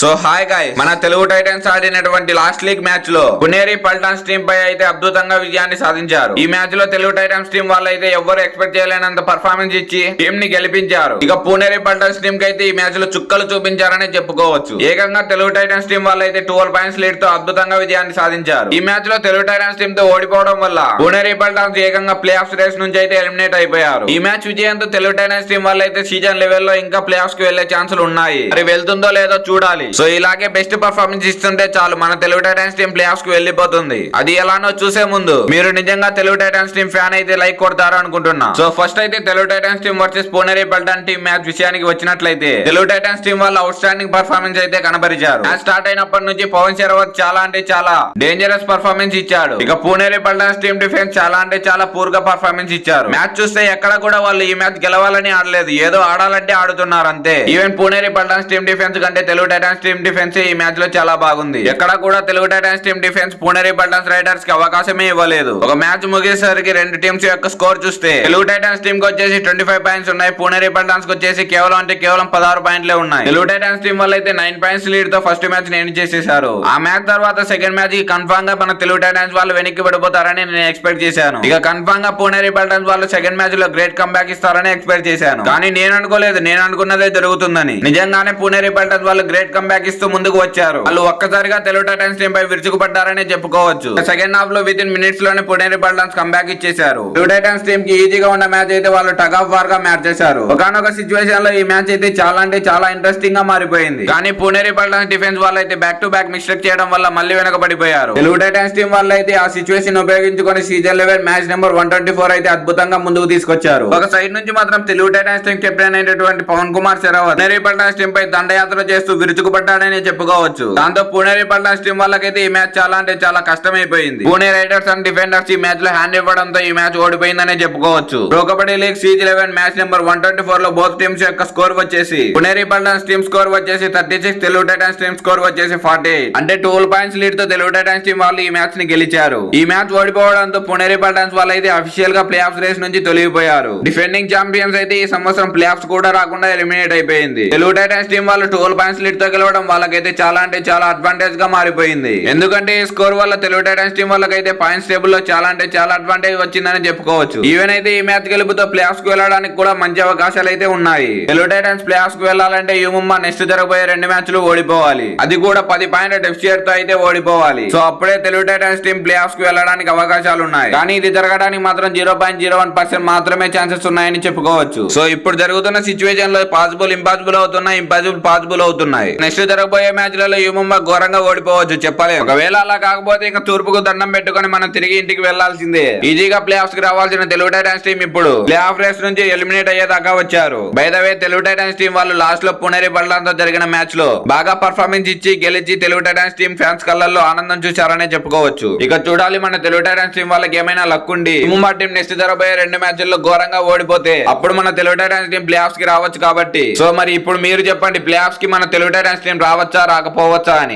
So hi guys, మన Telugu Titans ఆడినటువంటి last league match లో పునేరి పల్టాన్స్ టీం పై అయితే అద్భుతంగా విజయాన్ని సాధించారు. ఈ మ్యాచ్ లో తెలుగు టైటన్స్ టీం వాళ్ళు అయితే ఎవ్వరు ఎక్స్పెక్ట్ చేయలేనంత పర్ఫార్మెన్స్ ఇచ్చి టీం ని గెలిపించారు. ఇక పునేరి పల్టాన్స్ టీం కి అయితే ఈ మ్యాచ్ లో చుక్కలు చూపించారని చెప్పుకోవచ్చు. ఏకంగా తెలుగు టైటన్స్ టీం వాళ్ళు అయితే 12 పాయింట్స్ లీడ్ తో అద్భుతంగా విజయాన్ని సాధించారు. ఈ మ్యాచ్ లో తెలుగు టైటన్స్ టీం తో ఓడిపోవడం వల్ల పునేరి పల్టాన్స్ ఏకంగా ప్లే ఆఫ్స్ రేస్ నుంచి అయితే ఎలిమినేట్ అయిపోయారు. ఈ మ్యాచ్ విజయంతో తెలుగు టైటన్స్ టీం వాళ్ళు అయితే సీజన్ లెవెల్ లో ఇంకా ప్లే ఆఫ్స్ కి వెళ్లే ఛాన్సులు ఉన్నాయి. మరి వెళ్తుందో లేదో చూడాలి. సో ఇలాగే బెస్ట్ పర్ఫార్మెన్స్ ఇస్తుంటే చాలు మన Telugu Titans team play offs కి వెళ్లిపోతుంది. అది ఎలానో చూసే ముందు మీరు నిజంగా తెలుగు టైటన్స్ టీం ఫ్యాన్ అయితే లైక్ కొడతారు అనుకుంటున్నా. సో ఫస్ట్ అయితే Telugu Titans team versus Puneri Paltan team match విషయానికి వచ్చినట్లయితే తెలుగు టైటన్స్ టీం వాళ్ళ అవుట్ స్టాండింగ్ పర్ఫార్మెన్స్ అయితే కనబరిచారు. మ్యాచ్ స్టార్ట్ అయినప్పటి నుంచి పవన్ శరవత్ చాలా అంటే చాలా డేంజరస్ పర్ఫార్మెన్స్ ఇచ్చాడు. ఇక పునేరి పల్టాన్స్ టీం డిఫెన్స్ చాలా అంటే చాలా పూర్ గా పర్ఫార్మెన్స్ ఇచ్చారు. మ్యాచ్ చూస్తే ఎక్కడ కూడా వాళ్ళు ఈ మ్యాచ్ గెలవాలని ఆడలేదు, ఏదో ఆడాలంటే ఆడుతున్నారు అంతే. Even Puneri Paltans team defence కంటే తెలుగు టైటన్స్ టీం డిఫెన్స్ ఈ మ్యాచ్ లో చాలా బాగుంది. ఎక్కడ కూడా Telugu Titans team defence Puneri Paltans raiders కి అవకాశమే ఇవ్వలేదు. ఒక మ్యాచ్ ముగిసేసరికి రెండు టీమ్స్ యొక్క స్కోర్ చూస్తే తెలుగు టైటన్స్ టీం కి వచ్చేసి 25 పాయింట్స్ ఉన్నాయి, పునేరి పల్టాన్స్ కి వచ్చేసి కేవలం 16 పాయింట్లే ఉన్నాయి. తెలుగు టైటన్స్ టీం వల్ల అయితే 9 పాయింట్స్ లీడ్ తో ఫస్ట్ మ్యాచ్ ని ఎండ్ చేసేశారు. ఆ మ్యాచ్ తర్వాత సెకండ్ మ్యాచ్ కి కన్ఫర్మ్ గా మన తెలుగు టైటన్స్ వాళ్ళు వెనక్కి పడిపోతారని నేను ఎక్స్పెక్ట్ చేశాను. ఇక కన్ఫర్మ్ గా పునేరి పల్టాన్స్ వాళ్ళు సెకండ్ మ్యాచ్ లో గ్రేట్ కంబ్యాక్ ఇస్తారని ఎక్స్పెక్ట్ చేశాను. కానీ నేను అనుకోలేదు, నేను అనుకున్నదే జరుగుతుందని. నిజంగానే పునేరి పల్టాన్స్ వాళ్ళు గ్రేట్ కంబ్యాక్ ఇస్తూ ముందుకు వచ్చారు. వాళ్ళు ఒక్కసారిగా తెలుగు టైటన్స్ టీం పై విరుచుకుపడ్డారని చెప్పుకోవచ్చు. సెకండ్ హాఫ్ లో విత్ ఇన్ మినిట్స్ లోనే పునేరి పల్టాన్స్ కంబ్యాక్ ఇచ్చేశారు. తెలుగు టైటన్స్ టీం కి ఈజీగా ఉన్న మ్యాచ్ అయితే వాళ్ళు టగ్ ఆఫ్ వార్ గా మ్యాచ్ చేశారు. ఒకనొక సిచ్యువేషన్ లో ఈ మ్యాచ్ అయితే చాలా అంటే చాలా ఇంట్రెస్టింగ్ గా మారిపోయింది. కానీ పునేరి పల్టాన్స్ డిఫెన్స్ వాళ్ళు అయితే బ్యాక్ టు బ్యాక్ మిస్టేక్ చేయడం వల్ల మళ్ళీ వెనకబడిపోయారు. తెలుగు టైటన్స్ టీం వాళ్ళు అయితే ఆ సిచ్యువేషన్ ఉపయోగించుకొని సీజన్ 11 మ్యాచ్ నెంబర్ 124 అయితే అద్భుతంగా ముందుకు తీసుకొచ్చారు. ఒక సైడ్ నుంచి మాత్రం తెలుగు టైటన్స్ టీం కెప్టెన్ అయినటువంటి పవన్ కుమార్ శరవత్ పునేరి పల్టాన్స్ టీం పై దండయాత్ర చేస్తూ విరుచుకుపడ్డాడని చెప్పుకోవచ్చు. దాంతో పునేరి పల్టాన్స్ టీం వాళ్ళకైతే ఈ మ్యాచ్ చాలా అంటే చాలా కష్టమైపోయింది. పునే రైడర్స్ అండ్ డిఫెండర్స్ ఈ మ్యాచ్ లో హ్యాండ్ ఇవ్వడంతో ఈ మ్యాచ్ ఓడిపోయిందనే చెప్పుకోవచ్చు. Pro kabaddi league season 11 match number 124 లో బోత్ టీమ్స్ యొక్క స్కోర్ వచ్చేసి పునేరి పల్టాన్స్ టీం స్కోర్ వచ్చేసి 36, తెలుగు టైటన్స్ టీం స్కోర్ వచ్చేసి 48. అంటే 12 పాయింట్స్ లీడ్ తో తెలుగు టైటన్స్ టీం వాళ్ళు ఈ మ్యాచ్ ని గెలిచారు. ఈ మ్యాచ్ ఓడిపోవడంతో పునేరి పల్టాన్స్ వాళ్ళు అయితే అఫీషియల్ గా ప్లే ఆఫ్స్ రేస్ నుంచి తొలగిపోయారు. డిఫెండింగ్ ఛాంపియన్స్ అయితే ఈ సంవత్సరం ప్లే ఆఫ్స్ కూడా రాకుండా ఎలిమినేట్ అయిపోయింది. తెలుగు టైటన్స్ టీం వాళ్ళు 12 పాయింట్స్ లీడ్ తో గెలవడం వాళ్ళకైతే చాలా అంటే చాలా అడ్వాంటేజ్ గా మారిపోయింది. ఎందుకంటే ఈ స్కోర్ వల్ల తెలుగు టైటన్స్ టీం వాళ్ళకైతే పాయింట్స్ టేబుల్ లో చాలా అంటే చాలా అడ్వాంటేజ్ వచ్చిందని చెప్పుకోవచ్చు. ఈవెన్ అయితే ఈ మ్యాచ్ గెలుపుతో ప్లే ఆఫ్స్ కు వెళ్ళడానికి కూడా మంచి అవకాశాలు అయితే ఉన్నాయి. తెలుగు టైటన్స్ ప్లే ఆఫ్స్ కు వెళ్ళాలంటే యూముమ్మా నెక్స్ట్ జరగబోయే 2 మ్యాచ్లు ఓడిపోవాలి. అది కూడా 10 పాయింట్ల డెఫిసిట్ తో అయితే ఓడిపోవాలి. సో అప్పుడే Telugu Titans team play offs కు వెళ్ళడానికి అవకాశాలు ఉన్నాయి. కానీ ఇది జరగడానికి మాత్రం 0.01% మాత్రమే ఛాన్సెస్ ఉన్నాయని చెప్పుకోవచ్చు. సో ఇప్పుడు జరుగుతున్న సిచ్యువేషన్ లో పాసిబుల్ ఇంపాసిబుల్ అవుతున్నాయి, ఇంపాసిబుల్ పాసిబుల్ అవుతున్నాయి. నెక్స్ట్ జరగబోయే మ్యాచ్లలో యూముమ్మా ఘోరంగా ఓడిపోవచ్చు, చెప్పలేదు. ఒకవేళ అలా కాకపోతే ఇంకా తూర్పుకు దండం పెట్టుకుని మనం తిరిగి ఇంటికి వెళ్లాల్సిందే. ఈజీగా ప్లే ఆఫ్స్ కి రావాల్సిన తెలుగు టైటన్స్ టీం ఇప్పుడు ప్లే ఆఫ్ రేస్ నుంచి ఎలిమినేట్ అయ్యేదాకా వచ్చారు. By the way Telugu Titans team వాళ్ళు లాస్ట్ లో పునేరి పల్టాన్స్ తో జరిగిన మ్యాచ్ లో బాగా పర్ఫార్మెన్స్ ఇచ్చి గెలిచి తెలుగు టైటన్స్ టీం ఫ్యాన్స్ కళ్ళల్లో ఆనందం చూశారనే చెప్పుకోవచ్చు. ఇక చూడాలి మన తెలుగు టైటన్స్ టీం వాళ్ళకి ఏమైనా లక్ ఉండి యూముమ్మా టీం నెక్స్ట్ జరగబోయే 2 మ్యాచ్ల్లో ఘోరంగా ఓడిపోతే అప్పుడు మన Telugu Titans team play offs కి రావచ్చు కాబట్టి. సో మరి ఇప్పుడు మీరు చెప్పండి, ప్లే ఆఫ్స్ కి మన తెలుగు టైటన్స్ టీం రావచ్చా రాకపోవచ్చా అని.